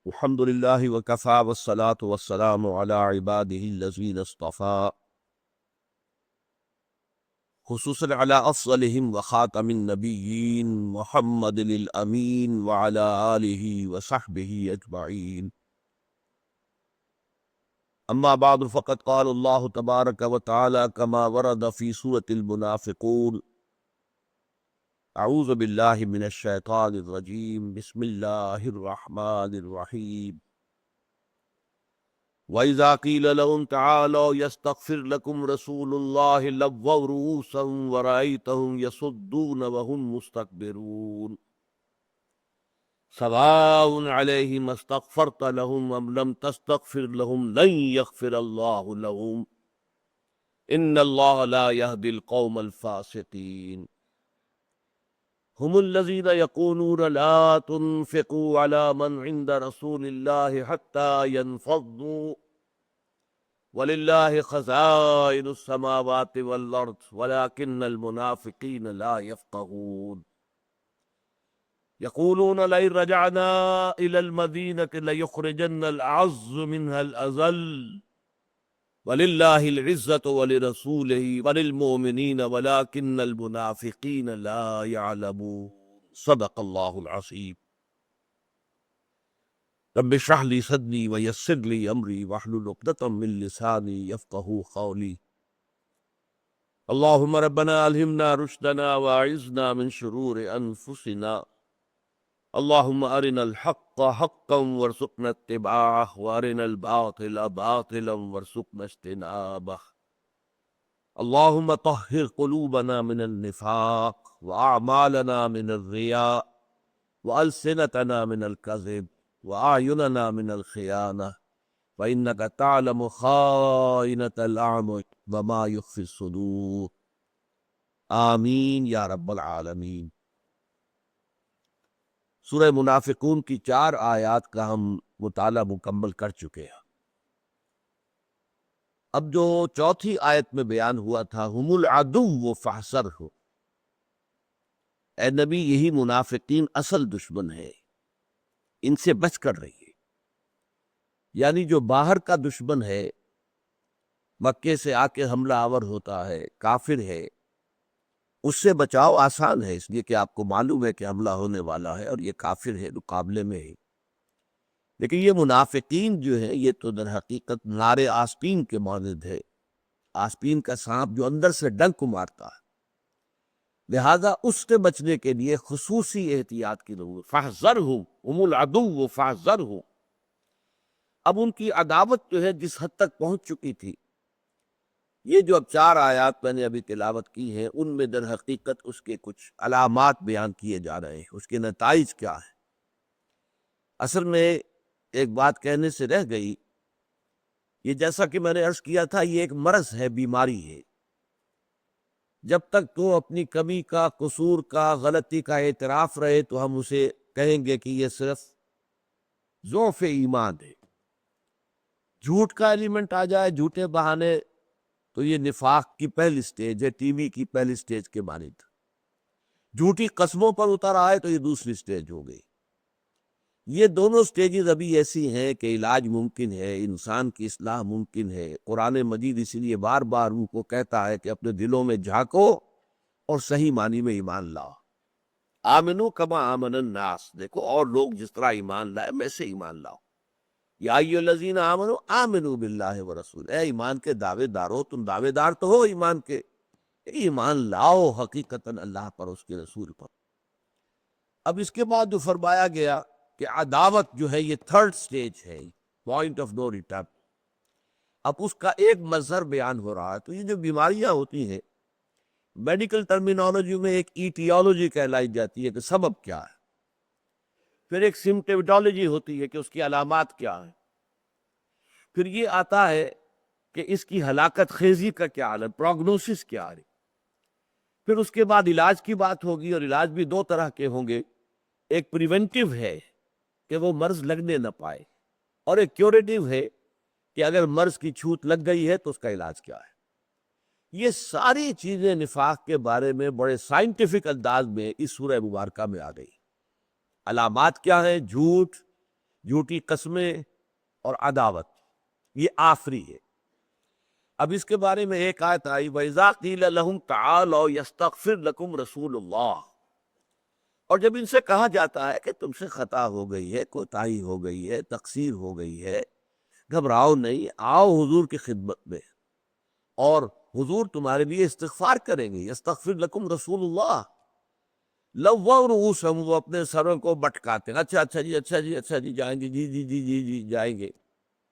الحمد لله وكفى والصلاة والسلام على عباده الذين اصطفى خصوصا على أفضلهم وخاتم النبيين محمد الأمين وعلى آله وصحبه أجمعين. أما بعد فقد قال الله تبارك وتعالى كما ورد في سورة المنافقون: أعوذ بالله من الشيطان الرجيم بسم الله الرحمن الرحيم. وَإِذَا قِيلَ لَهُمْ تَعَالَوْا يَسْتَغْفِرْ لَكُمْ رَسُولُ اللَّهِ لَوَّوْا رُءُوسَهُمْ وَرَأَيْتَهُمْ يَصُدُّونَ وَهُمْ مُسْتَكْبِرُونَ سَوَاءٌ عَلَيْهِمْ أَسْتَغْفَرْتَ لَهُمْ أَمْ لَمْ تَسْتَغْفِرْ لَهُمْ لَنْ يَغْفِرَ اللَّهُ لَهُمْ إِنَّ اللَّهَ لَا يَهْدِي الْقَوْمَ الْفَاسِقِينَ. هم الذين يقولون لا تنفقوا على من عند رسول الله حتى ينفضوا وَلِلَّهِ خَزَائِنُ السَّمَاوَاتِ وَالْأَرْضِ وَلَكِنَّ الْمُنَافِقِينَ لَا يَفْقَهُونَ يَقُولُونَ لَئِن رَّجَعْنَا إِلَى الْمَدِينَةِ لَيُخْرِجَنَّ الْأَعَزُّ مِنْهَا الْأَذَلَّ وَلِلَّهِ الْعِزَّةُ وَلِرَسُولِهِ وَلِلْمُؤْمِنِينَ وَلَكِنَّ الْمُنَافِقِينَ لَا يَعْلَمُونَ. صدق اللہ العظیم. رب اشرح لي صدري ويسر لي امري واحلل عقدة من لساني يفقهوا قولي. اللهم ربنا الهمنا رشدنا واعذنا من شرور انفسنا. اللهم ارنا الحق حقا وارزقنا اتباعه وارنا الباطل باطلا وارزقنا اجتنابه. اللهم طهر قلوبنا من النفاق واعمالنا من الرياء والسنتنا من الكذب وأعيننا من الخيانة فإنك تعلم خائنة الأعين وما يخفي الصدور. آمین یا رب العالمین. سورہ منافقون کی 4 آیات کا ہم مطالعہ مکمل کر چکے ہیں. اب جو چوتھی آیت میں بیان ہوا تھا ہم العدو فاحذرهم، اے نبی یہی منافقین اصل دشمن ہے، ان سے بچ کر رہیے. یعنی جو باہر کا دشمن ہے، مکے سے آ کے حملہ آور ہوتا ہے، کافر ہے، اس سے بچاؤ آسان ہے، اس لیے کہ آپ کو معلوم ہے کہ حملہ ہونے والا ہے اور یہ کافر ہے، مقابلے میں ہے. لیکن یہ منافقین جو ہے یہ تو در حقیقت نار آسپین کے مانند ہے، آسپین کا سانپ جو اندر سے ڈنک مارتا ہے. لہذا اس سے بچنے کے لیے خصوصی احتیاط کی ضرورت. فاحذرهم هم العدو فاحذرهم. اب ان کی عداوت جو ہے جس حد تک پہنچ چکی تھی، یہ جو اب 4 آیات میں نے ابھی تلاوت کی ہیں ان میں در حقیقت اس کے کچھ علامات بیان کیے جا رہے ہیں، اس کے نتائج کیا ہیں. اصل میں ایک بات کہنے سے رہ گئی، یہ جیسا کہ میں نے عرض کیا تھا یہ ایک مرض ہے، بیماری ہے. جب تک تو اپنی کمی کا، قصور کا، غلطی کا اعتراف رہے تو ہم اسے کہیں گے کہ یہ صرف ضعف ایمان ہے. جھوٹ کا ایلیمنٹ آ جائے، جھوٹے بہانے، تو یہ نفاق کی پہلی سٹیج ہے، ٹی وی کی پہلی سٹیج کے مانند. جھوٹی قسموں پر اتر آئے تو یہ دوسری سٹیج ہو گئی. یہ دونوں سٹیجز ابھی ایسی ہیں کہ علاج ممکن ہے، انسان کی اصلاح ممکن ہے. قرآن مجید اسی لیے بار بار ان کو کہتا ہے کہ اپنے دلوں میں جھانکو اور صحیح معنی میں ایمان لاؤ. آمنو کما آمن الناس، دیکھو اور لوگ جس طرح ایمان لائے ویسے ایمان لاؤ. یا ایھا الذین آمنوا آمنوا باللہ ورسول، اے ایمان کے دعوے دارو، تم دعوے دار تو ہو ایمان کے، ایمان لاؤ حقیقتاً اللہ پر، اس کے رسول پر. اب اس کے بعد جو فرمایا گیا کہ عداوت جو ہے یہ 3rd سٹیج ہے، پوائنٹ آف نو ریٹرن. اب اس کا ایک مظہر بیان ہو رہا ہے. تو یہ جو بیماریاں ہوتی ہیں میڈیکل ٹرمینالوجی میں ایک ایٹیالوجی کہلائی جاتی ہے کہ سبب کیا ہے، پھر ایک سمپٹومٹولوجی ہوتی ہے کہ اس کی علامات کیا ہیں، پھر یہ آتا ہے کہ اس کی ہلاکت خیزی کا کیا حال ہے، پروگنوسس کیا ہے، پھر اس کے بعد علاج کی بات ہوگی. اور علاج بھی 2 طرح کے ہوں گے، ایک پریونٹیو ہے کہ وہ مرض لگنے نہ پائے، اور ایک کیوریٹیو ہے کہ اگر مرض کی چھوت لگ گئی ہے تو اس کا علاج کیا ہے. یہ ساری چیزیں نفاق کے بارے میں بڑے سائنٹیفک انداز میں اس سورہ مبارکہ میں آ گئی. علامات کیا ہیں؟ جھوٹ، جھوٹی قسمیں اور عداوت، یہ آخری ہے۔ اب اس کے بارے میں ایک آیت آئی، وَإِذَا قِيلَ لَهُمْ تَعَالَوْا يَسْتَغْفِرْ لَكُمْ رَسُولُ اللَّهِ، اور جب ان سے کہا جاتا ہے کہ تم سے خطا ہو گئی ہے، کوتاہی ہو گئی ہے، تقصیر ہو گئی ہے، گھبراؤ نہیں، آؤ حضور کی خدمت میں اور حضور تمہارے لیے استغفار کریں گے۔ یستغفر لکم رسول اللہ، لووا رؤوسہم، وہ اپنے سروں کو بٹکاتے ہیں، اچھا اچھا جی، اچھا جی، اچھا جی، جائیں گے، جی جی جی جی جی جائیں گے،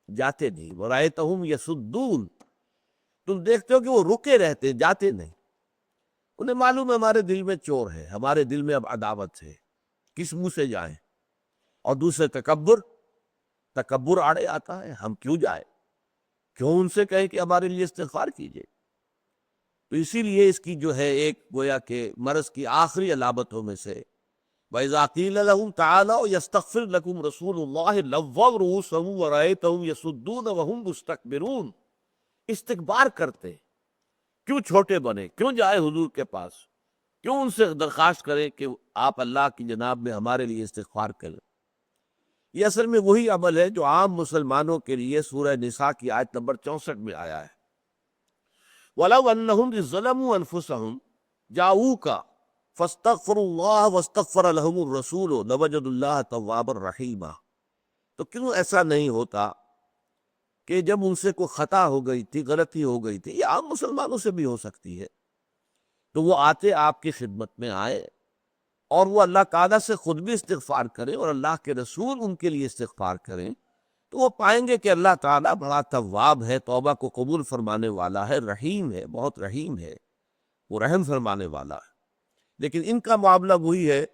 جاتے نہیں۔ ورأیتہم یصدون، تم دیکھتے ہو کہ وہ رکے رہتے ہیں، جاتے نہیں۔ انہیں معلوم ہے ہمارے دل میں چور ہے، ہمارے دل میں اب عداوت ہے، کس منہ سے جائیں؟ اور دوسرے تکبر آڑے آتا ہے، ہم کیوں جائیں، کیوں ان سے کہیں کہ ہمارے لیے استغفار کیجئے؟ تو اسی لیے اس کی جو ہے ایک گویا کہ مرض کی آخری علامتوں میں سے وَإِذَا قِيلَ لَهُمْ تَعَالَوْا يَسْتَغْفِرْ لَكُمْ رَسُولُ اللَّهِ لَوَّوْا رُءُوسَهُمْ وَرَأَيْتَهُمْ يَصُدُّونَ وَهُمْ مُسْتَكْبِرُونَ، استکبار کرتے ہیں، کیوں چھوٹے بنے، کیوں جائے حضور کے پاس، کیوں ان سے درخواست کریں کہ آپ اللہ کی جناب میں ہمارے لیے استغفار کریں؟ یہ اصل میں وہی عمل ہے جو عام مسلمانوں کے لیے سورہ نساء کی آیت نمبر 64 میں آیا ہے، وَلَوْ أَنَّهُمْ إِذ ظَّلَمُوا أَنفُسَهُمْ جَاءُوكَ فَاسْتَغْفَرُوا اللَّهَ وَاسْتَغْفَرَ لَهُمُ الرَّسُولُ لَوَجَدُوا اللَّهَ تَوَّابًا رَحِيمًا۔ تو کیوں ایسا نہیں ہوتا کہ جب ان سے کوئی خطا ہو گئی تھی، غلطی ہو گئی تھی، یہ عام مسلمانوں سے بھی ہو سکتی ہے، تو وہ آتے آپ کی خدمت میں آئے اور وہ اللہ تعالیٰ سے خود بھی استغفار کریں اور اللہ کے رسول ان کے لیے استغفار کریں، تو وہ پائیں گے کہ اللہ تعالیٰ بڑا تواب ہے، توبہ کو قبول فرمانے والا ہے، رحیم ہے، بہت رحیم ہے، وہ رحم فرمانے والا ہے۔ لیکن ان کا معاملہ وہی ہے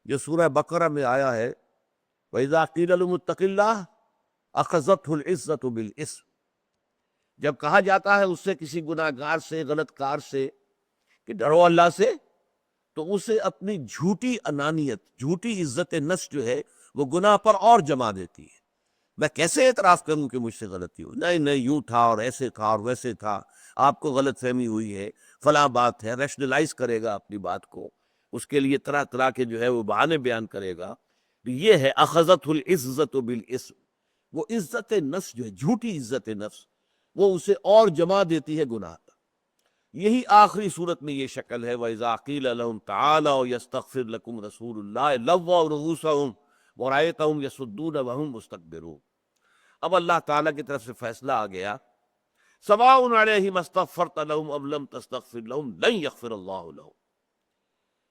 جو سورہ بقرہ میں آیا ہے، وَإِذَا قِيلَ لَهُمُ اتَّقِ اللَّهَ أَخَذَتْهُ الْعِزَّةُ بِالْإِثْمِ، جب کہا جاتا ہے اس سے، کسی گناہ گار سے، غلط کار سے کہ ڈرو اللہ سے، تو اسے اپنی جھوٹی انانیت، جھوٹی عزت نفس جو ہے وہ گناہ پر اور جما دیتی ہے۔ میں کیسے اعتراف کروں کہ مجھ سے غلطی ہو؟ نہیں نہیں، یوں تھا اور ایسے تھا اور ویسے تھا، آپ کو غلط فہمی ہوئی ہے، فلاں بات ہے، ریشنلائز کرے گا اپنی بات کو، اس کے لیے طرح طرح کے جو ہے وہ بہانے بیان کرے گا۔ تو یہ ہے اخذت العزت بالاسم، وہ عزت نفس جو ہے، جھوٹی عزت نفس، وہ اسے اور جما دیتی ہے گناہ پر۔ یہی آخری صورت میں یہ شکل ہے، وَإِذَا قِيلَ لَهُمْ تَعَالَوْا يَسْتَغْفِرْ لَكُمْ رَسُولُ اللَّهِ لَوَّوْا رُءُوسَهُمْ وَرَأَيْتَهُمْ يَصُدُّونَ وَهُمْ مُسْتَكْبِرُونَ۔ اب اللہ تعالیٰ کی طرف سے فیصلہ آ گیا، سواء علیہم استغفرت لہم ام لم تستغفر لہم لن یغفر اللہ لہم،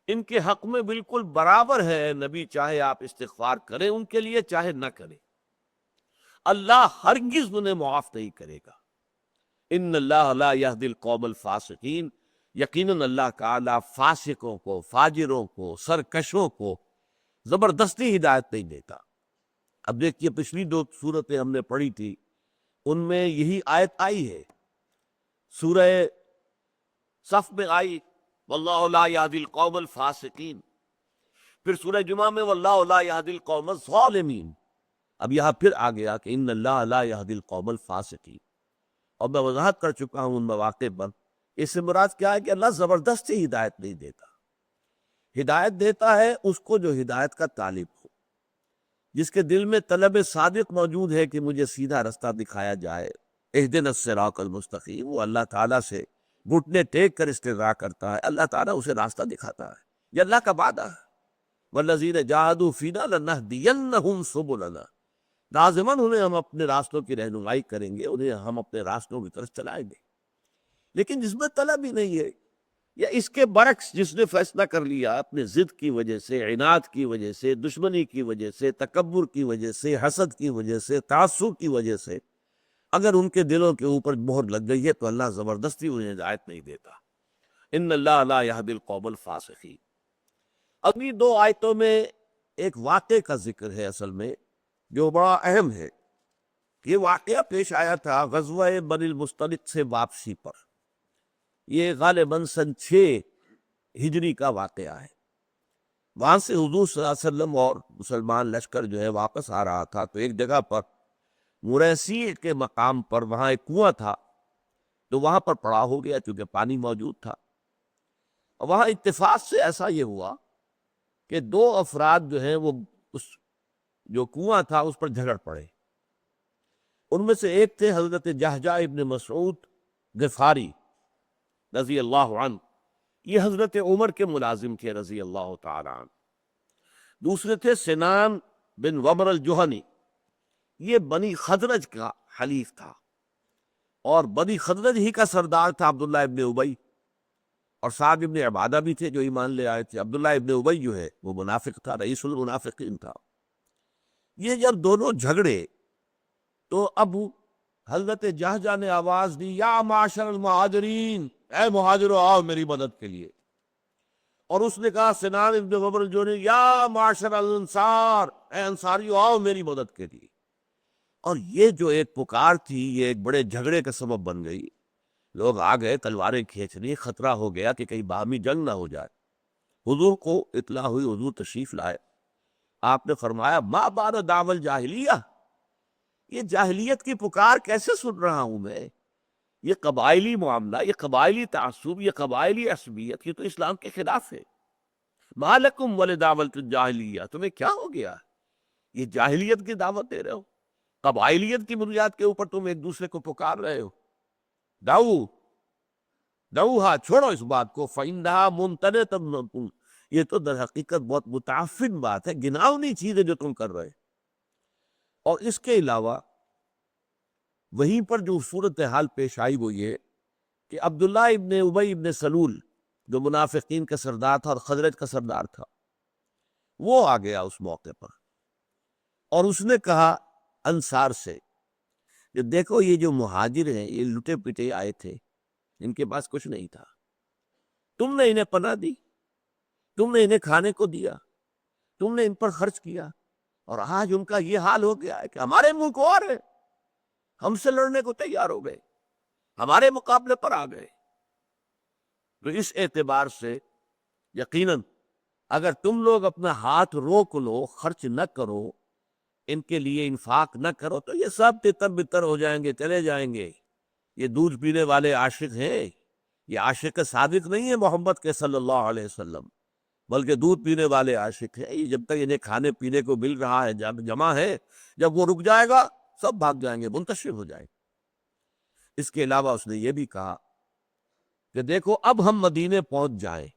ان کے حق میں بالکل برابر ہے نبی، چاہے آپ استغفار کریں ان کے لیے چاہے نہ کریں، اللہ ہرگز انہیں معاف نہیں کرے گا۔ ان اللہ لا یہدی القوم الفاسقین، یقیناً اللہ تعالیٰ فاسقوں کو، فاجروں کو، سرکشوں کو زبردستی ہدایت نہیں دیتا۔ اب دیکھیے پچھلی دو صورتیں ہم نے پڑھی تھی، ان میں یہی آیت آئی ہے، سورہ صف میں آئی واللہ لا یہدی القوم الفاسقین، پھر سورہ جمعہ میں واللہ لا یہدی القوم الظالمین، اب یہاں پھر آ گیا کہ ان اللہ لا یہدی القوم الفاسقین۔ اور میں وضاحت کر چکا ہوں ان مواقع پر، اس سے مراد کیا ہے کہ اللہ زبردستی ہدایت نہیں دیتا، ہدایت دیتا ہے اس کو جو ہدایت کا طالب ہو، جس کے دل میں طلب صادق موجود ہے کہ مجھے سیدھا رستہ دکھایا جائے، اہدنا الصراط المستقیم، وہ اللہ تعالیٰ سے گھٹنے ٹیک کر استغفار کرتا ہے، اللہ تعالیٰ اسے راستہ دکھاتا ہے، یہ اللہ کا وعدہ ہے، والذین جاہدوا فینا لنہدینہم سبلنا، لازماً انہیں ہم اپنے راستوں کی رہنمائی کریں گے، انہیں ہم اپنے راستوں کی طرف چلائیں گے۔ لیکن جس میں طلب ہی نہیں ہے، یا اس کے برعکس جس نے فیصلہ کر لیا اپنے ضد کی وجہ سے، عناد کی وجہ سے، دشمنی کی وجہ سے، تکبر کی وجہ سے، حسد کی وجہ سے، تعصب کی وجہ سے، اگر ان کے دلوں کے اوپر مہر لگ گئی ہے تو اللہ زبردستی انہیں ہدایت نہیں دیتا۔ ان اللہ لا یہدی القوم الفاسقین۔ اگلی دو آیتوں میں ایک واقعے کا ذکر ہے اصل میں جو بڑا اہم ہے۔ یہ واقعہ پیش آیا تھا غزوہ بنی المصطلق سے واپسی پر، یہ غالباً سن 6 ہجری کا واقعہ ہے۔ وہاں سے حضور صلی اللہ علیہ وسلم اور مسلمان لشکر جو ہے واپس آ رہا تھا، تو ایک جگہ پر مریسی کے مقام پر وہاں ایک کنواں تھا، تو وہاں پر پڑاؤ ہو گیا کیونکہ پانی موجود تھا۔ اور وہاں اتفاق سے ایسا یہ ہوا کہ 2 افراد جو ہیں وہ اس جو کنواں تھا اس پر جھگڑ پڑے۔ ان میں سے ایک تھے حضرت جہجہ ابن مسعود غفاری رضی اللہ عنہ، یہ حضرت عمر کے ملازم تھے رضی اللہ تعالی عنہ۔ دوسرے تھے سنان بن وبر الجہنی، یہ بنی خزرج کا حلیف تھا، اور بنی خزرج ہی کا سردار تھا عبداللہ ابن ابی، اور سعد ابن عبادہ بھی تھے جو ایمان لے آئے تھے۔ عبداللہ ابن ابی جو ہے وہ منافق تھا، رئیس المنافقین تھا۔ یہ جب دونوں جھگڑے تو اب حضرت جہجہ نے آواز دی، یا معاشر المہاجرین، اے مہاجرو آؤ میری مدد کے لیے۔ اور اس نے کہا سنان ابن وبر الجہنی، یا معاشر الانصار، اے انصاریو آؤ میری مدد کے لیے۔ اور یہ جو ایک پکار تھی یہ ایک بڑے جھگڑے کا سبب بن گئی۔ لوگ آ گئے تلواریں کھینچنی، خطرہ ہو گیا کہ کہیں باہمی جنگ نہ ہو جائے۔ حضور کو اطلاع ہوئی، حضور تشریف لائے۔ آپ نے فرمایا ما بال دعوی الجاہلیہ، یہ جاہلیت کی پکار کیسے سن رہا ہوں میں؟ یہ قبائلی معاملہ، یہ قبائلی تعصب، یہ قبائلی عصبیت، یہ تو اسلام کے خلاف ہے۔ ما لکم ولدعوۃ الجاہلیہ، تمہیں کیا ہو گیا؟ یہ جاہلیت کی دعوت دے رہے ہو، قبائلیت کی بنیاد کے اوپر تم ایک دوسرے کو پکار رہے ہو۔ دعوہا، چھوڑو اس بات کو، فإنہا ممتنعۃ، یہ تو در حقیقت بہت متعفن بات ہے، گناؤنی چیز ہے جو تم کر رہے۔ اور اس کے علاوہ وہیں پر جو صورتحال پیش آئی وہ یہ کہ عبداللہ ابن ابی ابن سلول جو منافقین کا سردار تھا اور خزرج کا سردار تھا، وہ آ گیا اس موقع پر، اور اس نے کہا انصار سے کہ دیکھو یہ جو مہاجر ہیں یہ لٹے پٹے آئے تھے، ان کے پاس کچھ نہیں تھا، تم نے انہیں پناہ دی، تم نے انہیں کھانے کو دیا، تم نے ان پر خرچ کیا، اور آج ان کا یہ حال ہو گیا ہے کہ ہمارے منہ کو اور ہے، ہم سے لڑنے کو تیار ہو گئے، ہمارے مقابلے پر آ گئے۔ تو اس اعتبار سے یقیناً اگر تم لوگ اپنا ہاتھ روک لو، خرچ نہ کرو، ان کے لیے انفاق نہ کرو، تو یہ سب تتر بتر ہو جائیں گے، چلے جائیں گے۔ یہ دودھ پینے والے عاشق ہیں، یہ عاشق صادق نہیں ہے محمد کے صلی اللہ علیہ وسلم، بلکہ دودھ پینے والے عاشق ہیں۔ یہ جب تک انہیں کھانے پینے کو مل رہا ہے، جمع ہے، جب وہ رک جائے گا سب بھاگ جائیں گے، منتشر ہو جائیں گے۔ اس کے علاوہ اس نے یہ بھی کہا کہ دیکھو اب ہم مدینے پہنچ جائیں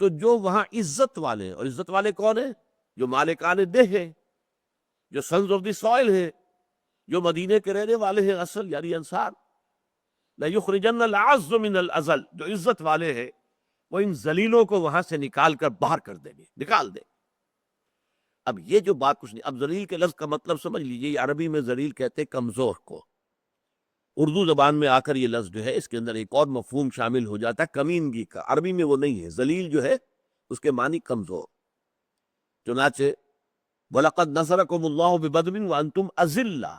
تو جو وہاں عزت والے، اور عزت والے کون ہیں؟ جو مالکان دہ ہیں، جو سنز آف دی سوائل ہیں، جو مدینے کے رہنے والے ہیں اصل، یعنی انصار۔ لَيُخْرِجَنَّ الْأَعَزُّ مِنَ الْأَذَلِ، جو عزت والے ہیں وہ ان ذلیلوں کو وہاں سے نکال کر باہر کر دیں گے، نکال دیں۔ اب یہ جو بات کچھ نہیں، اب ذلیل کے لفظ کا مطلب سمجھ لیجئے، یہ عربی میں ذلیل کہتے ہیں کمزور کو، اردو زبان میں آ کر یہ لفظ جو ہے اس کے اندر ایک اور مفہوم شامل ہو جاتا ہے کمینگی کا، عربی میں وہ نہیں ہے۔ ذلیل جو ہے اس کے معنی کمزور۔ چنانچہ وَلَقَدْ نَصَرَكُمُ اللَّهُ بِبَدْرٍ وَأَنْتُمْ أَذِلَّةٌ،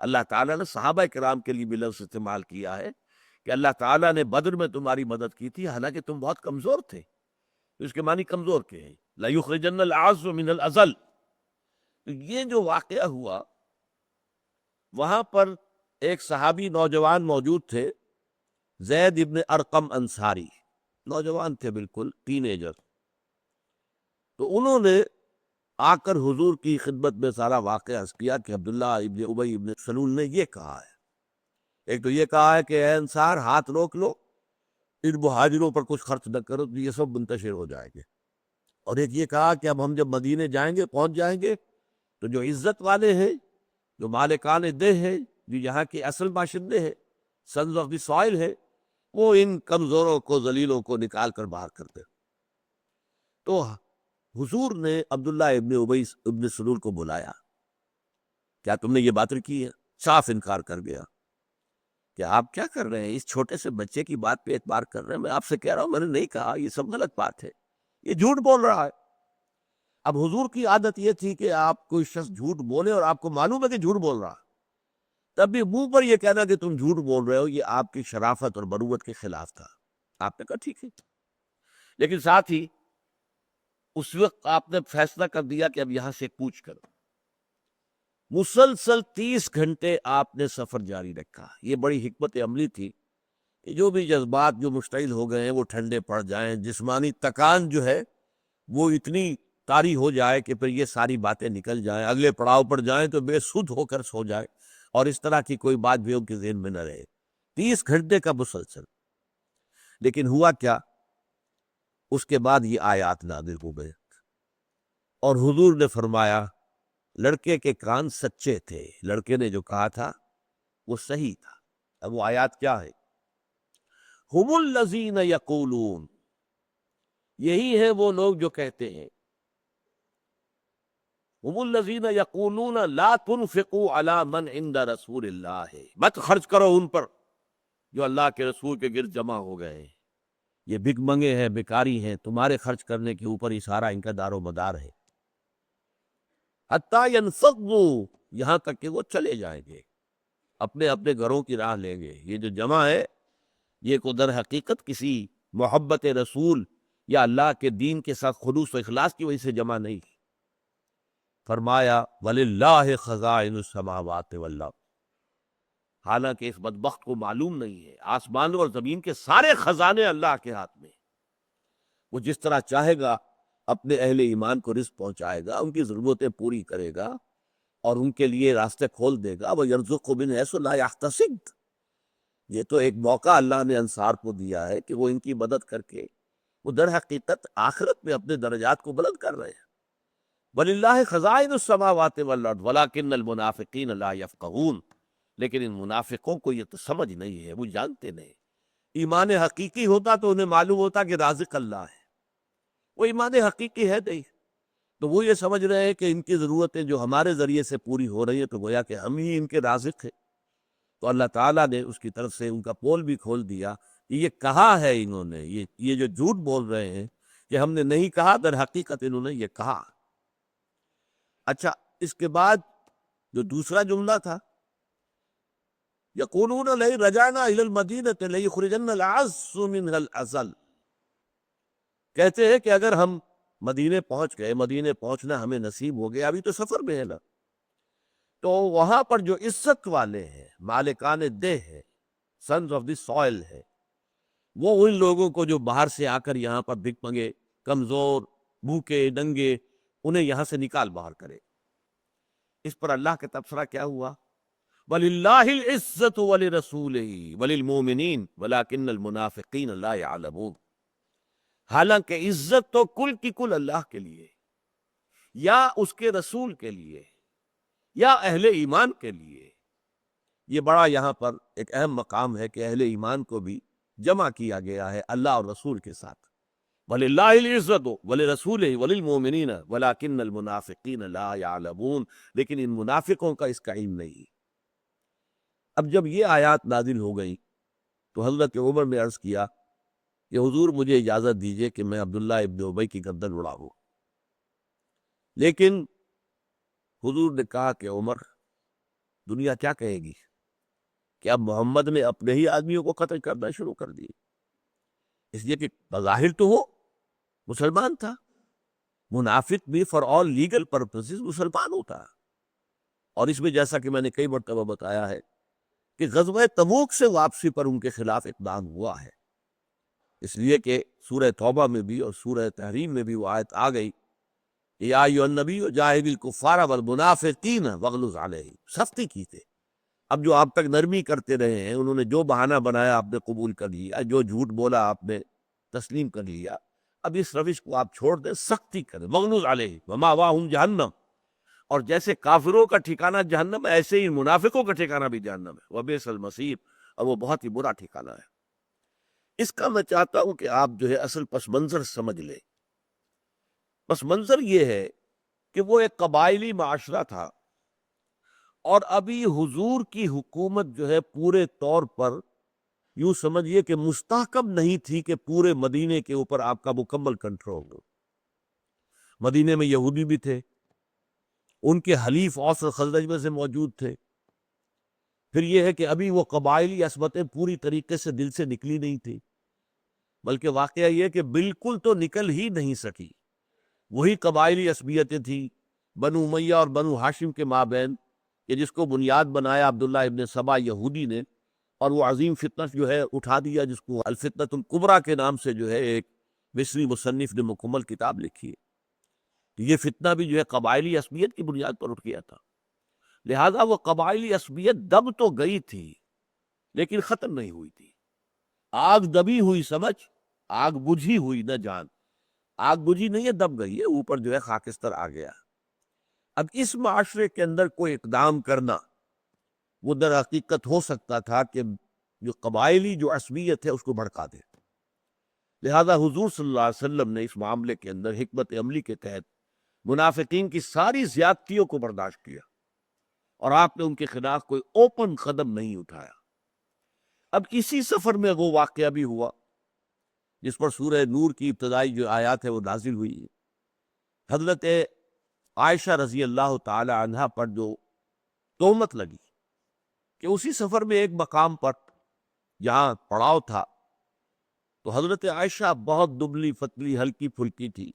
اللہ تعالیٰ نے صحابہ کرام کے لیے بھی لفظ استعمال کیا ہے کہ اللہ تعالیٰ نے بدر میں تمہاری مدد کی تھی حالانکہ تم بہت کمزور تھے۔ اس کے معنی کمزور کے ہیں، لَيُخْرِجَنَّ الْأَعَزُّ مِنَ الْأَذَلِ۔ تو یہ جو واقعہ ہوا، وہاں پر ایک صحابی نوجوان موجود تھے، زید ابن ارقم انصاری، نوجوان تھے بالکل ٹین ایجر۔ تو انہوں نے آ کر حضور کی خدمت میں سارا واقعہ عرض کیا کہ عبداللہ ابن ابی ابن سلول نے یہ کہا ہے، ایک تو یہ کہا ہے کہ اے انصار ہاتھ روک لو، ان مہاجروں پر کچھ خرچ نہ کرو، تو یہ سب منتشر ہو جائیں گے، اور ایک یہ کہا کہ اب ہم جب مدینے جائیں گے، پہنچ جائیں گے، تو جو عزت والے ہیں، جو مالکان دہ ہیں، جو یہاں کے اصل باشندے ہیں، سنز آف دی سوائل ہے، وہ ان کمزوروں کو، ذلیلوں کو نکال کر باہر کر دے۔ تو حضور نے عبداللہ ابن ابی ابن سلول کو بلایا، کیا تم نے یہ بات کی ہے؟ صاف انکار کر گیا کہ آپ کیا کر رہے ہیں، اس چھوٹے سے بچے کی بات پہ اعتبار کر رہے ہیں، میں آپ سے کہہ رہا ہوں میں نے نہیں کہا، یہ سب غلط بات ہے، یہ جھوٹ بول رہا ہے۔ اب حضور کی عادت یہ تھی کہ آپ کوئی شخص جھوٹ بولے اور آپ کو معلوم ہے کہ جھوٹ بول رہا، تب بھی منہ پر یہ کہنا کہ تم جھوٹ بول رہے ہو، یہ آپ کی شرافت اور مروت کے خلاف تھا۔ آپ نے کہا ٹھیک ہے، لیکن ساتھ ہی اس وقت آپ نے فیصلہ کر دیا کہ اب یہاں سے کوچ کرو۔ مسلسل 30 گھنٹے آپ نے سفر جاری رکھا۔ یہ بڑی حکمت عملی تھی کہ جو بھی جذبات جو مشتعل ہو گئے ہیں وہ ٹھنڈے پڑ جائیں، جسمانی تکان جو ہے وہ اتنی طاری ہو جائے کہ پھر یہ ساری باتیں نکل جائیں، اگلے پڑاؤ پر جائیں تو بے سدھ ہو کر سو جائے، اور اس طرح کی کوئی بات بھی ان کے ذہن میں نہ رہے۔ 30 گھنٹے کا مسلسل۔ لیکن ہوا کیا؟ اس کے بعد یہ آیات نازل ہو گئے، اور حضور نے فرمایا لڑکے کے کان سچے تھے، لڑکے نے جو کہا تھا وہ صحیح تھا۔ اب وہ آیات کیا ہے؟ ہم الذین یقولون، یہی ہے وہ لوگ جو کہتے ہیں، ہم الذین یقولون لا تنفقوا علی من عند رسول اللہ، مت خرچ کرو ان پر جو اللہ کے رسول کے گرد جمع ہو گئے ہیں، یہ بھک منگے ہیں، بیکاری ہیں، تمہارے خرچ کرنے کے اوپر ہی سارا ان کا دار و مدار ہے۔ حتیٰ ینفضوا، یہاں تک کہ وہ چلے جائیں گے، اپنے اپنے گھروں کی راہ لیں گے۔ یہ جو جمع ہے یہ کو در حقیقت کسی محبت رسول یا اللہ کے دین کے ساتھ خلوص و اخلاص کی وجہ سے جمع نہیں۔ فرمایا وَلِلَّهِ خَزَائِنُ السَّمَاوَاتِ وَالْأَرْضِ، حالانکہ اس بدبخت کو معلوم نہیں ہے آسمانوں اور زمین کے سارے خزانے اللہ کے ہاتھ میں۔ وہ جس طرح چاہے گا اپنے اہل ایمان کو رزق پہنچائے گا، ان کی ضرورتیں پوری کرے گا، اور ان کے لیے راستے کھول دے گا۔ وَيَرْزُقْهُ مِنْ حَيْثُ لَا يَحْتَسِبُ، یہ تو ایک موقع اللہ نے انصار کو دیا ہے کہ وہ ان کی مدد کر کے وہ در حقیقت آخرت میں اپنے درجات کو بلند کر رہے ہیں۔ وَلِلَّهِ خَزَائِنُ السَّمَاوَاتِ وَالْأَرْضِ وَلَٰكِنَّ الْمُنَافِقِينَ لَا يَفْقَهُونَ، لیکن ان منافقوں کو یہ تو سمجھ نہیں ہے، وہ جانتے نہیں۔ ایمان حقیقی ہوتا تو انہیں معلوم ہوتا کہ رازق اللہ ہے، وہ ایمان حقیقی ہے نہیں، تو وہ یہ سمجھ رہے ہیں کہ ان کی ضرورتیں جو ہمارے ذریعے سے پوری ہو رہی ہیں تو گویا کہ ہم ہی ان کے رازق ہیں۔ تو اللہ تعالیٰ نے اس کی طرف سے ان کا پول بھی کھول دیا کہ یہ کہا ہے انہوں نے، یہ جو جھوٹ بول رہے ہیں کہ ہم نے نہیں کہا، در حقیقت انہوں نے یہ کہا۔ اچھا، اس کے بعد جو دوسرا جملہ تھا، یقولون لئن رجعنا الی المدینۃ لیخرجن الاعز منها الاذل، کہتے ہیں کہ اگر ہم مدینے پہنچ گئے، مدینے پہنچنا ہمیں نصیب ہو گیا، ابھی تو سفر میں ہے نا، تو وہاں پر جو عزت والے ہیں، مالکان دہ ہے، سنز آف دی سوئل ہے، وہ ان لوگوں کو جو باہر سے آ کر یہاں پر بھک منگے، کمزور، بھوکے، ننگے، انہیں یہاں سے نکال باہر کرے۔ اس پر اللہ کا تبصرہ کیا ہوا؟ وَلِلَّهِ الْعِزَّةُ وَلِرَسُولِهِ وَلِلْمُؤْمِنِينَ وَلَٰكِنَّ الْمُنَافِقِينَ لَا يَعْلَمُونَ، حالانکہ عزت تو کل کی کل اللہ کے لیے، یا اس کے رسول کے لیے، یا اہل ایمان کے لیے۔ یہ بڑا یہاں پر ایک اہم مقام ہے کہ اہل ایمان کو بھی جمع کیا گیا ہے اللہ اور رسول کے ساتھ۔ وَلِلَّهِ الْعِزَّةُ وَلِرَسُولِهِ وَلِلْمُؤْمِنِينَ وَلَٰكِنَّ الْمُنَافِقِينَ لَا يَعْلَمُونَ، لیکن ان منافقوں کا اس کا علم نہیں۔ اب جب یہ آیات نازل ہو گئی تو حضرت عمر نے عرض کیا کہ حضور مجھے اجازت دیجئے کہ میں عبداللہ ابن ابی کی گردن اڑاؤں۔ لیکن حضور نے کہا کہ عمر، دنیا کیا کہے گی کہ اب محمد نے اپنے ہی آدمیوں کو قتل کرنا شروع کر دی، اس لیے کہ بظاہر تو وہ مسلمان تھا، منافق بھی فار آل لیگل پرپسز مسلمان ہوتا، اور اس میں جیسا کہ میں نے کئی مرتبہ بتایا ہے کہ غزوہ تبوک سے واپسی پر ان کے خلاف اقدام ہوا ہے، اس لیے کہ سورہ توبہ میں بھی اور سورہ تحریم میں بھی وہ آیت آ گئی، یا ایھا النبی جاہد الکفار والمنافقین واغلظ علیہم، سختی کی تھے۔ اب جو آپ تک نرمی کرتے رہے ہیں، انہوں نے جو بہانہ بنایا آپ نے قبول کر لیا، جو جھوٹ بولا آپ نے تسلیم کر لیا، اب اس روش کو آپ چھوڑ دیں، سختی کریں۔ واغلظ علیہم ومأواہم جہنم، اور جیسے کافروں کا ٹھکانہ جہنم ہے، ایسے ہی منافقوں کا ٹھکانہ بھی جہنم ہے، وبئس المصیر، اور وہ بہت ہی برا ٹھکانہ ہے۔ اس کا میں چاہتا ہوں کہ آپ جو ہے اصل پس منظر سمجھ لیں۔ پس منظر یہ ہے کہ وہ ایک قبائلی معاشرہ تھا، اور ابھی حضور کی حکومت جو ہے پورے طور پر یوں سمجھیے کہ مستحکم نہیں تھی کہ پورے مدینے کے اوپر آپ کا مکمل کنٹرول ہو۔ مدینے میں یہودی بھی تھے، ان کے حلیف اوس اور خزرج میں سے موجود تھے، پھر یہ ہے کہ ابھی وہ قبائلی عصبتیں پوری طریقے سے دل سے نکلی نہیں تھی، بلکہ واقعہ یہ کہ بالکل تو نکل ہی نہیں سکی۔ وہی قبائلی عصبیتیں تھیں بنو امیہ اور بنو ہاشم کے مابین، کہ جس کو بنیاد بنایا عبداللہ ابن سبا یہودی نے، اور وہ عظیم فتنہ جو ہے اٹھا دیا، جس کو الفتنۃ الکبریٰ کے نام سے جو ہے ایک مصری مصنف نے مکمل کتاب لکھی ہے۔ یہ فتنہ بھی جو ہے قبائلی عصبیت کی بنیاد پر اٹھ گیا تھا، لہذا وہ قبائلی عصبیت دب تو گئی تھی لیکن ختم نہیں ہوئی تھی۔ آگ دبی ہوئی سمجھ، آگ بجھی ہوئی نہ جان۔ آگ بجھی نہیں ہے، دب گئی ہے، اوپر جو ہے خاکستر آ گیا۔ اب اس معاشرے کے اندر کوئی اقدام کرنا وہ در حقیقت ہو سکتا تھا کہ جو قبائلی جو عصبیت ہے اس کو بھڑکا دے۔ لہذا حضور صلی اللہ علیہ وسلم نے اس معاملے کے اندر حکمت عملی کے تحت منافقین کی ساری زیادتیوں کو برداشت کیا، اور آپ نے ان کے خلاف کوئی اوپن قدم نہیں اٹھایا۔ اب اسی سفر میں وہ واقعہ بھی ہوا جس پر سورہ نور کی ابتدائی جو آیات ہے وہ نازل ہوئی۔ حضرت عائشہ رضی اللہ تعالی عنہا پر جو تہمت لگی کہ اسی سفر میں ایک مقام پر جہاں پڑاؤ تھا تو حضرت عائشہ بہت دبلی پتلی ہلکی پھلکی تھی،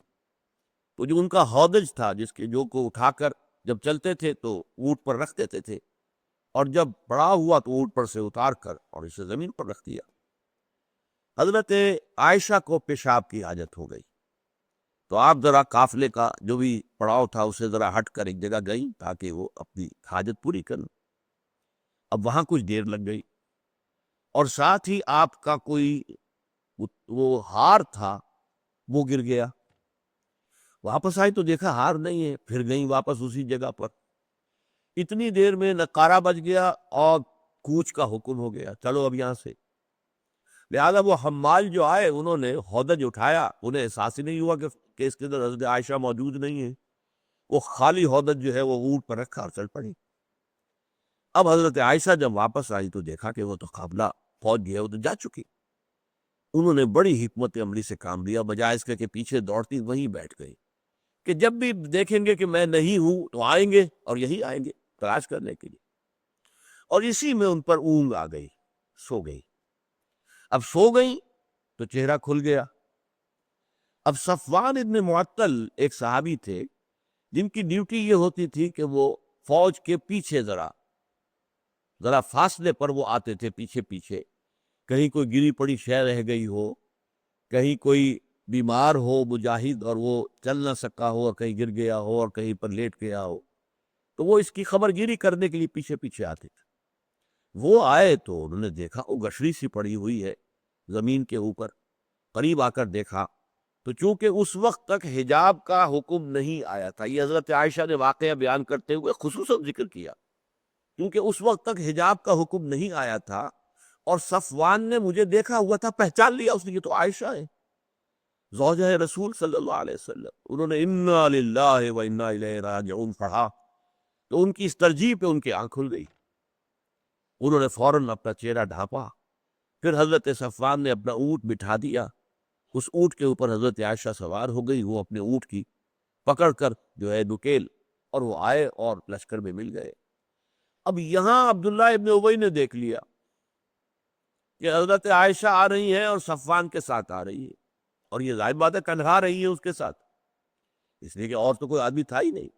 تو جو ان کا ہودج تھا جس کے جو کو اٹھا کر جب چلتے تھے تو اونٹ پر رکھ دیتے تھے، اور جب پڑاؤ ہوا تو اونٹ پر سے اتار کر اور اسے زمین پر رکھ دیا۔ حضرت عائشہ کو پیشاب کی حاجت ہو گئی تو آپ ذرا قافلے کا جو بھی پڑاؤ تھا اسے ذرا ہٹ کر ایک جگہ گئیں تاکہ وہ اپنی حاجت پوری کریں۔ اب وہاں کچھ دیر لگ گئی، اور ساتھ ہی آپ کا کوئی وہ ہار تھا وہ گر گیا۔ واپس آئی تو دیکھا ہار نہیں ہے، پھر گئیں واپس اسی جگہ پر۔ اتنی دیر میں نقارہ بج گیا اور کوچ کا حکم ہو گیا، چلو اب یہاں سے۔ لہذا وہ حمال جو آئے انہوں نے ہودج اٹھایا، انہیں احساس ہی نہیں ہوا کہ اس کے اندر حضرت عائشہ موجود نہیں ہے، وہ خالی ہودج جو ہے وہ اونٹ پر رکھا اور چل پڑی۔ اب حضرت عائشہ جب واپس آئی تو دیکھا کہ وہ تو قافلہ فوج جو ہے وہ تو جا چکی۔ انہوں نے بڑی حکمت عملی سے کام لیا، بجائے اس کے کہ پیچھے دوڑتی وہیں بیٹھ گئی کہ جب بھی دیکھیں گے کہ میں نہیں ہوں تو آئیں گے اور یہی آئیں گے تلاش کرنے کے لیے، اور اسی میں ان پر اونگ آ گئی، سو گئی۔ اب سو گئی تو چہرہ کھل گیا۔ اب صفوان ابن معطل ایک صحابی تھے جن کی ڈیوٹی یہ ہوتی تھی کہ وہ فوج کے پیچھے ذرا فاصلے پر وہ آتے تھے، پیچھے پیچھے، کہیں کوئی گری پڑی شے رہ گئی ہو، کہیں کوئی بیمار ہو مجاہد اور وہ چل نہ سکا ہو اور کہیں گر گیا ہو اور کہیں پر لیٹ گیا ہو، تو وہ اس کی خبر گیری کرنے کے لیے پیچھے پیچھے آتے تھے۔ وہ آئے تو انہوں نے دیکھا وہ گشری سی پڑی ہوئی ہے زمین کے اوپر۔ قریب آ کر دیکھا تو چونکہ اس وقت تک حجاب کا حکم نہیں آیا تھا، یہ حضرت عائشہ نے واقعہ بیان کرتے ہوئے خصوصاً ذکر کیا، کیونکہ اس وقت تک حجاب کا حکم نہیں آیا تھا، اور صفوان نے مجھے دیکھا ہوا تھا، پہچان لیا اس نے، یہ تو عائشہ ہے، زوجہ رسول صلی اللہ علیہ وسلم۔ انہوں نے انا للہ و انا الیہ راجعون پڑھا تو ان کی اس ترجیح پہ ان کی آنکھ کھل گئی۔ انہوں نے فوراً اپنا چہرہ ڈھانپا، پھر حضرت صفوان نے اپنا اونٹ بٹھا دیا، اس اونٹ کے اوپر حضرت عائشہ سوار ہو گئی، وہ اپنے اونٹ کی پکڑ کر جو ہے نکیل، اور وہ آئے اور لشکر میں مل گئے۔ اب یہاں عبداللہ ابن ابی نے دیکھ لیا کہ حضرت عائشہ آ رہی ہیں اور صفوان کے ساتھ آ رہی ہے، اور یہ ظاہر بات ہے کنہا رہی ہے اس کے ساتھ، اس لیے کہ اور تو کوئی آدمی تھا ہی نہیں۔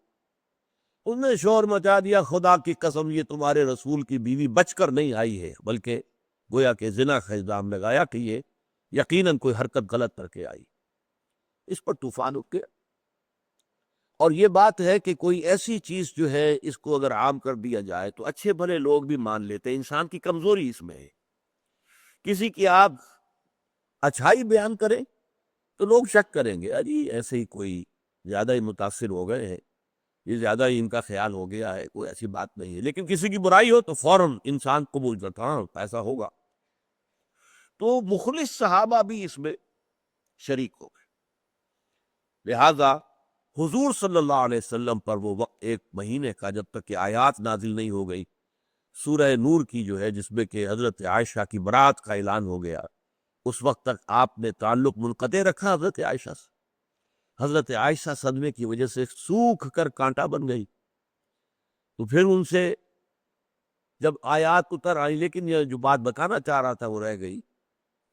انہوں نے شور مچا دیا، خدا کی قسم یہ تمہارے رسول کی بیوی بچ کر نہیں آئی ہے، بلکہ گویا کہ زنا کا الزام لگایا کہ یہ یقیناً کوئی حرکت غلط کر کے آئی۔ اس پر طوفان اٹھ گیا، اور یہ بات ہے کہ کوئی ایسی چیز جو ہے اس کو اگر عام کر دیا جائے تو اچھے بھلے لوگ بھی مان لیتے ہیں، انسان کی کمزوری اس میں ہے۔ کسی کی آپ اچھائی بیان کریں تو لوگ شک کریں گے، اجی ایسے ہی کوئی زیادہ ہی متاثر ہو گئے ہیں، یہ زیادہ ہی ان کا خیال ہو گیا ہے، کوئی ایسی بات نہیں ہے۔ لیکن کسی کی برائی ہو تو فوراً انسان قبول کرتا، ہاں ایسا ہوگا۔ تو مخلص صحابہ بھی اس میں شریک ہو گئے۔ لہذا حضور صلی اللہ علیہ وسلم پر وہ وقت ایک مہینے کا، جب تک کہ آیات نازل نہیں ہو گئی سورہ نور کی جو ہے، جس میں کہ حضرت عائشہ کی برات کا اعلان ہو گیا، اس وقت تک آپ نے تعلق منقطع رکھا حضرت عائشہ سے۔ حضرت عائشہ صدمے کی وجہ سے سوکھ کر کانٹا بن گئی، تو پھر ان سے جب آیات اتر آئی، لیکن یہ جو بات بتانا چاہ رہا تھا وہ رہ گئی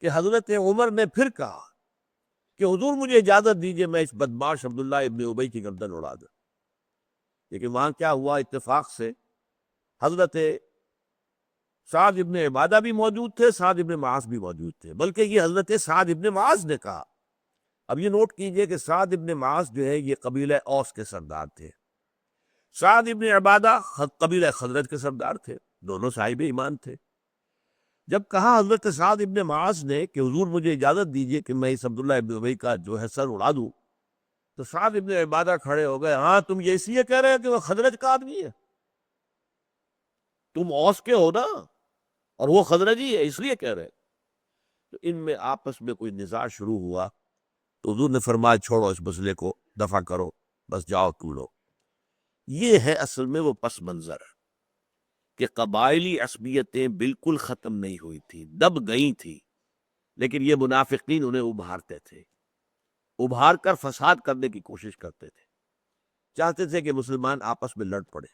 کہ حضرت عمر نے پھر کہا کہ حضور مجھے اجازت دیجئے میں اس بدمعاش عبداللہ ابن ابی کی گردن اڑا دوں۔ لیکن وہاں کیا ہوا، اتفاق سے حضرت سعد ابن عبادہ بھی موجود تھے، سعد ابن معاذ بھی موجود تھے، بلکہ یہ حضرت سعد ابن معاذ نے کہا اب یہ نوٹ کیجئے کہ سعد ابن معاذ جو ہے یہ قبیلہ اوس کے سردار تھے، سعد ابن عبادہ قبیلہ خزرج کے سردار تھے، دونوں صاحب ایمان تھے۔ جب کہا حضرت سعد ابن معاذ نے کہ حضور مجھے اجازت دیجئے کہ میں اس عبداللہ ابن ابی کا جو ہے سر اڑا دوں، تو سعد ابن عبادہ کھڑے ہو گئے، ہاں تم یہ اس لیے کہہ رہے ہیں کہ وہ خزرج کا آدمی ہے، تم اوس کے ہو نا اور وہ خزرجی ہے، اس لیے کہہ رہے ہیں۔ تو ان میں آپس میں کوئی نزاع شروع ہوا تو حضور نے فرمایا چھوڑو اس مسئلے کو، دفع کرو، بس جاؤ تم لوگ۔ یہ ہے اصل میں وہ پس منظر کہ قبائلی عصبیتیں بالکل ختم نہیں ہوئی تھی، دب گئی تھی، لیکن یہ منافقین انہیں ابھارتے تھے، ابھار کر فساد کرنے کی کوشش کرتے تھے، چاہتے تھے کہ مسلمان آپس میں لڑ پڑے،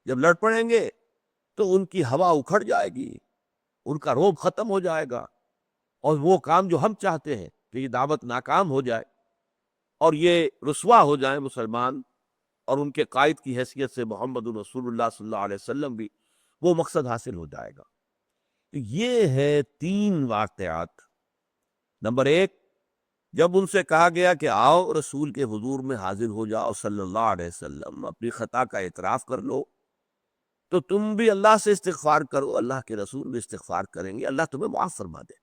جب لڑ پڑیں گے تو ان کی ہوا اکھڑ جائے گی، ان کا روب ختم ہو جائے گا، اور وہ کام جو ہم چاہتے ہیں کہ یہ دعوت ناکام ہو جائے اور یہ رسوا ہو جائیں مسلمان اور ان کے قائد کی حیثیت سے محمد رسول اللہ صلی اللہ علیہ وسلم بھی، وہ مقصد حاصل ہو جائے گا۔ یہ ہے 3 واقعات۔ نمبر 1، جب ان سے کہا گیا کہ آؤ رسول کے حضور میں حاضر ہو جاؤ صلی اللہ علیہ وسلم، اپنی خطا کا اعتراف کر لو، تو تم بھی اللہ سے استغفار کرو، اللہ کے رسول بھی استغفار کریں گے، اللہ تمہیں معاف فرما دے۔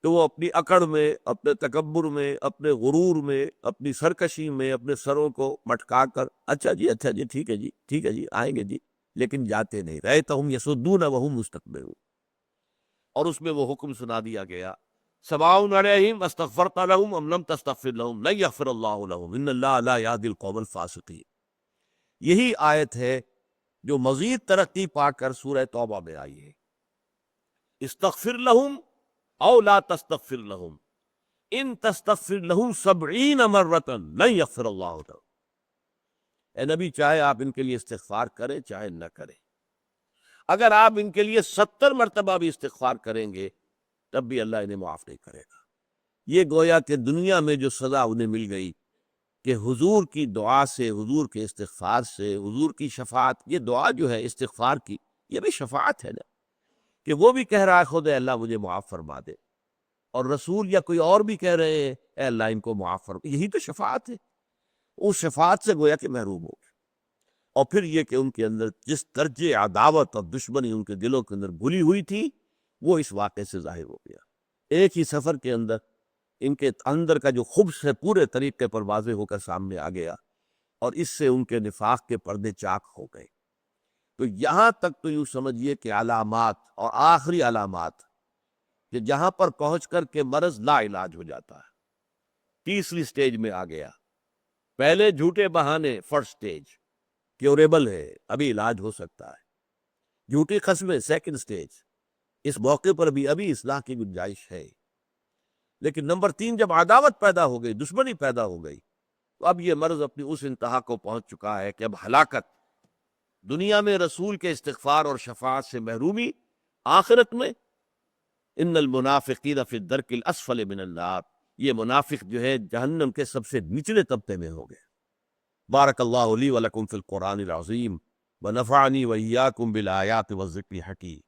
تو وہ اپنی اکڑ میں، اپنے تکبر میں، اپنے غرور میں، اپنی سرکشی میں اپنے سروں کو مٹکا کر اچھا جی ٹھیک ہے جی ٹھیک ہے جی آئیں گے جی، لیکن جاتے نہیں رہے، تو ہم یسدون وہم مستکبرون۔ اور اس میں وہ حکم سنا دیا گیا، سواء علیہم استغفرت لہم ام لم تستغفر لہم لن یغفر اللہ لہم ان اللہ لا یہدی القوم الفاسقین۔ یہی آیت ہے جو مزید ترقی پا کر سورہ توبہ میں آئی ہے، استغفر لہم او لا تستغفر لہم ان تستغفر لہم 70 مرۃ لن یغفر اللہ لہم۔ اے نبی چاہے آپ ان کے لیے استغفار کریں چاہے نہ کریں، اگر آپ ان کے لیے 70 مرتبہ بھی استغفار کریں گے تب بھی اللہ انہیں معاف نہیں کرے گا۔ یہ گویا کہ دنیا میں جو سزا انہیں مل گئی کہ حضور کی دعا سے، حضور کے استغفار سے، حضور کی شفاعت، یہ دعا جو ہے استغفار کی یہ بھی شفاعت ہے نا، کہ وہ بھی کہہ رہا ہے خود اے اللہ مجھے معاف فرما دے، اور رسول یا کوئی اور بھی کہہ رہے ہیں اے اللہ ان کو معاف فرما، یہی تو شفاعت ہے۔ اس شفاعت سے گویا کہ محروم ہو گئے، اور پھر یہ کہ ان کے اندر جس درجے عداوت اور دشمنی ان کے دلوں کے اندر گھلی ہوئی تھی وہ اس واقعے سے ظاہر ہو گیا۔ ایک ہی سفر کے اندر ان کے اندر کا جو خبث ہے پورے طریقے پر واضح ہو کر سامنے آ گیا، اور اس سے ان کے نفاق کے پردے چاک ہو گئے۔ تو یہاں تک تو یوں سمجھیے کہ علامات اور آخری علامات کہ جہاں پر پہنچ کر کے مرض لا علاج ہو جاتا ہے، تیسری سٹیج میں آ گیا۔ پہلے جھوٹے بہانے فرسٹ سٹیج، کیوریبل ہے، ابھی علاج ہو سکتا ہے۔ جھوٹی قسمیں سیکنڈ سٹیج، اس موقع پر بھی ابھی اصلاح کی گنجائش ہے۔ لیکن نمبر 3 جب عداوت پیدا ہو گئی، دشمنی پیدا ہو گئی، تو اب یہ مرض اپنی اس انتہا کو پہنچ چکا ہے کہ اب ہلاکت، دنیا میں رسول کے استغفار اور شفاعت سے محرومی، آخرت میں ان المنافقین فی الدرک الاسفل من النار، یہ منافق جو ہے جہنم کے سب سے نچلے طبقے میں ہو گئے۔ بارک اللہ لی ولکم فی القرآن العظیم ونفعنی وإیاکم بالآیات والذکر الحکیم۔